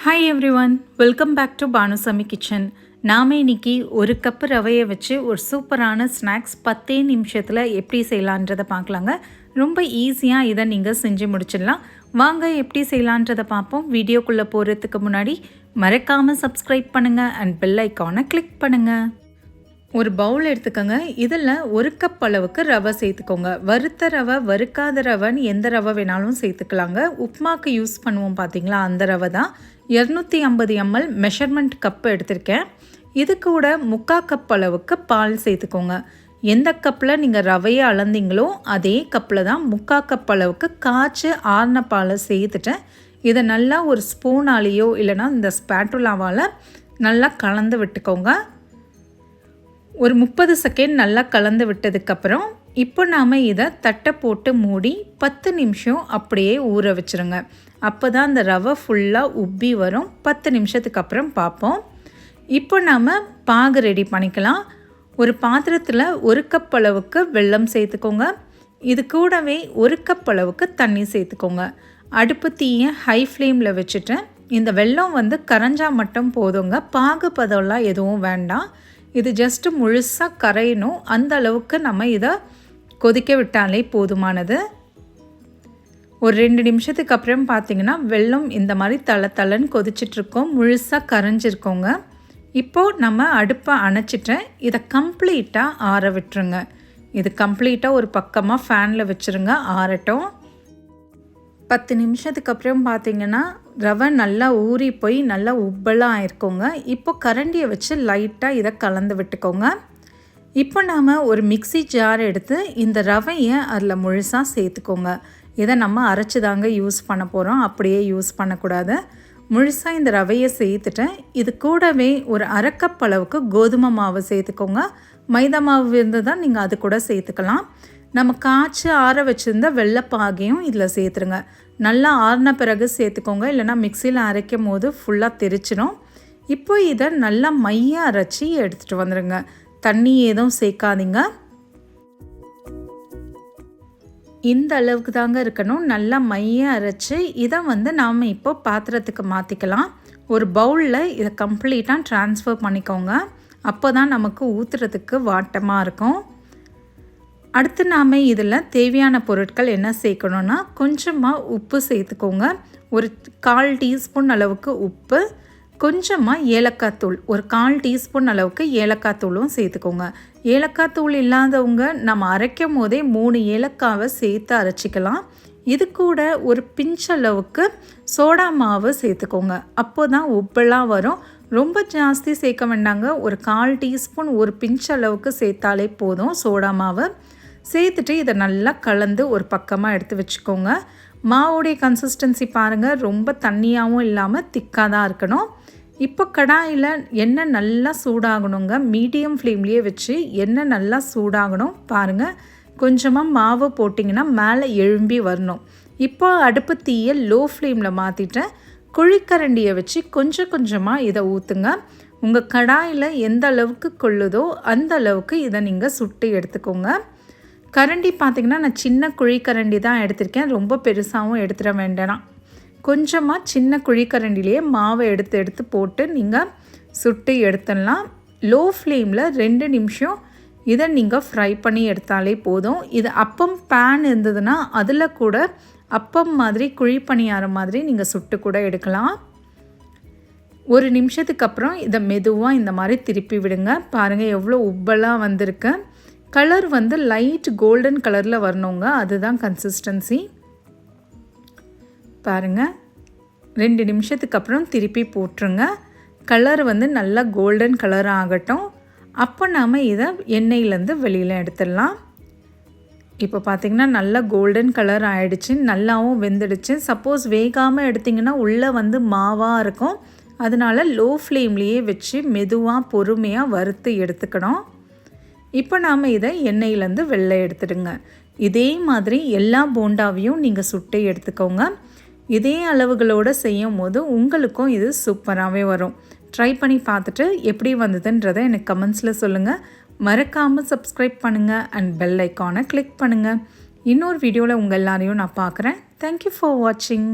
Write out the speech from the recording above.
Hi everyone, welcome back to Banusami kitchen. நாம் இன்னைக்கு ஒரு கப்பு ரவையை வச்சு ஒரு சூப்பரான ஸ்நாக்ஸ் 10 நிமிஷத்தில் எப்படி செய்யலான்றதை பார்க்கலாங்க. ரொம்ப ஈஸியாக இதை நீங்கள் செஞ்சு முடிச்சிடலாம். வாங்க எப்படி செய்யலான்றதை பார்ப்போம். வீடியோக்குள்ளே போகிறதுக்கு முன்னாடி மறக்காமல் சப்ஸ்கிரைப் பண்ணுங்கள் அண்ட் பெல் ஐக்கானை கிளிக் பண்ணுங்கள். ஒரு பவுல் எடுத்துக்கோங்க. இதில் ஒரு கப் அளவுக்கு ரவை சேர்த்துக்கோங்க. வறுத்த ரவை, வறுக்காத ரவைன்னு எந்த ரவை வேணாலும் சேர்த்துக்கலாங்க. உப்புமாக்கு யூஸ் பண்ணுவோம் பார்த்தீங்களா, அந்த ரவை தான். 250 ml மெஷர்மெண்ட் கப்பு எடுத்திருக்கேன். இது கூட 3/4 கப் அளவுக்கு பால் சேர்த்துக்கோங்க. எந்த கப்பில் நீங்கள் ரவையை அளந்தீங்களோ அதே கப்பில் தான் 3/4 கப் அளவுக்கு காய்ச்சி ஆறின பாலை சேர்த்துட்டு இதை நல்லா ஒரு ஸ்பூனாலேயோ இல்லைனா இந்த ஸ்பேட்டுலாவால் நல்லா கலந்து விட்டுக்கோங்க. ஒரு 30 செகண்ட் நல்லா கலந்து விட்டதுக்கப்புறம் இப்போ நாம் இதை தட்டை போட்டு மூடி 10 நிமிஷம் அப்படியே ஊற வச்சுருங்க. அப்போ தான் அந்த ரவை ஃபுல்லாக உப்பி வரும். 10 நிமிஷத்துக்கு அப்புறம் பார்ப்போம். இப்போ நாம் பாகு ரெடி பண்ணிக்கலாம். ஒரு பாத்திரத்தில் 1 கப் அளவுக்கு வெல்லம் சேர்த்துக்கோங்க. இது கூடவே 1 கப் அளவுக்கு தண்ணி சேர்த்துக்கோங்க. அடுப்பு தீயை ஹை ஃப்ளேமில் வச்சுட்டு இந்த வெல்லம் கரைஞ்சால் மட்டும் போதுங்க. பாகு பதம்லாம் எதுவும் வேண்டாம். இது ஜஸ்ட்டு முழுசாக கரையணும். அந்த அளவுக்கு நம்ம இதை கொதிக்க விட்டாலே போதுமானது. ஒரு 2 நிமிஷத்துக்கு அப்புறம் பார்த்திங்கன்னா வெல்லம் இந்த மாதிரி தளன்னு கொதிச்சிட்ருக்கோம். முழுசாக கரைஞ்சிருக்கோங்க. இப்போது நம்ம அடுப்பை அணைச்சிட்டு இதை கம்ப்ளீட்டாக ஆற விட்டுருங்க. இது கம்ப்ளீட்டாக ஒரு பக்கமாக ஃபேனில் வச்சுருங்க, ஆறட்டும். 10 நிமிஷத்துக்கு அப்புறம் பார்த்திங்கன்னா ரவை நல்லா ஊறி போய் நல்லா உப்பெல்லாம் ஆயிருக்கோங்க. இப்போ கரண்டியை வச்சு லைட்டாக இதை கலந்து விட்டுக்கோங்க. இப்போ நாம் ஒரு மிக்ஸி ஜார் எடுத்து இந்த ரவையை அதில் முழுசாக சேர்த்துக்கோங்க. இதை நம்ம அரைச்சி தாங்க யூஸ் பண்ண போகிறோம், அப்படியே யூஸ் பண்ணக்கூடாது. முழுசாக இந்த ரவையை சேர்த்துட்டு இது கூடவே ஒரு 1/2 கப் அளவுக்கு கோதுமை மாவு சேர்த்துக்கோங்க. மைதா மாவு இருந்தால் நீங்கள் அது கூட சேர்த்துக்கலாம். நம்ம காய்ச்சி ஆற வச்சுருந்த வெள்ளைப்பாகையும் இதில் சேர்த்துருங்க. நல்லா ஆறின பிறகு சேர்த்துக்கோங்க, இல்லைனா மிக்சியில் அரைக்கும் போது ஃபுல்லாக தெரிச்சிடும். இப்போ இதை நல்லா மையாக அரைச்சி எடுத்துகிட்டு வந்துடுங்க. தண்ணி எதுவும் சேர்க்காதீங்க. இந்த அளவுக்கு தாங்க இருக்கணும். நல்லா மையாக அரைச்சி இதை நாம் இப்போ பாத்திரத்துக்கு மாற்றிக்கலாம். ஒரு பவுலில் இதை கம்ப்ளீட்டாக ட்ரான்ஸ்ஃபர் பண்ணிக்கோங்க. அப்போ தான் நமக்கு ஊற்றுறதுக்கு வாட்டமாக இருக்கும். அடுத்து நாம் இதில் தேவையான பொருட்கள் என்ன சேர்க்கணுன்னா, கொஞ்சமாக உப்பு சேர்த்துக்கோங்க. ஒரு 1/4 டீஸ்பூன் அளவுக்கு உப்பு, கொஞ்சமாக ஏலக்காய் தூள், ஒரு 1/4 டீஸ்பூன் அளவுக்கு ஏலக்காய் தூளும் சேர்த்துக்கோங்க. ஏலக்காய் தூள் இல்லாதவங்க நம்ம அரைக்கும் போதே 3 ஏலக்காவை சேர்த்து அரைச்சிக்கலாம். இது கூட ஒரு பிஞ்ச் அளவுக்கு சோடா மாவு சேர்த்துக்கோங்க. அப்போ தான் உப்பெல்லாம் வரும். ரொம்ப ஜாஸ்தி சேர்க்க வேண்டாங்க. ஒரு 1/4 டீஸ்பூன் ஒரு பிஞ்ச் அளவுக்கு சேர்த்தாலே போதும் சோடா மாவு. சேர்த்துட்டு இதை நல்லா கலந்து ஒரு பக்கமாக எடுத்து வச்சுக்கோங்க. மாவுடைய கன்சிஸ்டன்சி பாருங்கள், ரொம்ப தண்ணியாகவும் இல்லாமல் திக்காக தான் இருக்கணும். இப்போ கடாயில் எண்ணெய் நல்லா சூடாகணுங்க. மீடியம் ஃப்ளேம்லேயே வச்சு எண்ணெய் நல்லா சூடாகணும். பாருங்கள், கொஞ்சமாக மாவு போட்டிங்கன்னா மேலே எழும்பி வரணும். இப்போ அடுப்பு தீயை லோ ஃப்ளேமில் மாற்றிட்டு குழிக்கரண்டியை வச்சு கொஞ்சம் கொஞ்சமாக இதை ஊற்றுங்க. உங்கள் கடாயில் எந்த அளவுக்கு கொள்ளுதோ அந்த அளவுக்கு இதை நீங்கள் சுட்டு எடுத்துக்கோங்க. கரண்டி பார்த்திங்கன்னா நான் சின்ன குழிக்கரண்டி தான் எடுத்திருக்கேன். ரொம்ப பெருசாகவும் எடுத்துட வேண்டாம். கொஞ்சமாக சின்ன குழிக்கரண்டிலேயே மாவை எடுத்து போட்டு நீங்கள் சுட்டு எடுத்துடலாம். லோ ஃப்ளேமில் 2 நிமிஷம் இதை நீங்கள் ஃப்ரை பண்ணி எடுத்தாலே போதும். இது அப்பம் பேன் இருந்ததுன்னா அதில் கூட அப்பம் மாதிரி குழிப்பணியாரம் மாதிரி நீங்கள் சுட்டு கூட எடுக்கலாம். 1 நிமிஷத்துக்கு அப்புறம் இதை மெதுவாக இந்த மாதிரி திருப்பி விடுங்க. பாருங்கள் எவ்வளோ உப்பெல்லாம் வந்திருக்கு. கலர் லைட் கோல்டன் கலரில் வரணுங்க, அதுதான் கன்சிஸ்டன்சி. பாருங்கள், 2 நிமிஷத்துக்கு அப்புறம் திருப்பி போட்டுருங்க. கலர் நல்லா கோல்டன் கலர் ஆகட்டும். அப்போ நாம் இதை எண்ணெயிலேருந்து வெளியில் எடுத்துடலாம். இப்போ பார்த்திங்கன்னா நல்லா கோல்டன் கலர் ஆகிடுச்சு, நல்லாவும் வெந்துடுச்சு. சப்போஸ் வேகாமல் எடுத்திங்கன்னா உள்ளே மாவாக இருக்கும். அதனால் லோ ஃப்ளேம்லேயே வச்சு மெதுவாக பொறுமையாக வறுத்து எடுத்துக்கணும். இப்போ நாம் இதை எண்ணெயிலேருந்து வெளில எடுத்துடுங்க. இதே மாதிரி எல்லா போண்டாவையும் நீங்கள் சுட்டு எடுத்துக்கோங்க. இதே அளவுகளோடு செய்யும் போது உங்களுக்கும் இது சூப்பராகவே வரும். ட்ரை பண்ணி பார்த்துட்டு எப்படி வந்ததுன்றதை எனக்கு கமெண்ட்ஸில் சொல்லுங்கள். மறக்காமல் சப்ஸ்கிரைப் பண்ணுங்கள் அண்ட் பெல் ஐக்கானை கிளிக் பண்ணுங்கள். இன்னொரு வீடியோவில் உங்கள் எல்லாரையும் நான் பார்க்குறேன். தேங்க்யூ ஃபார் வாட்சிங்.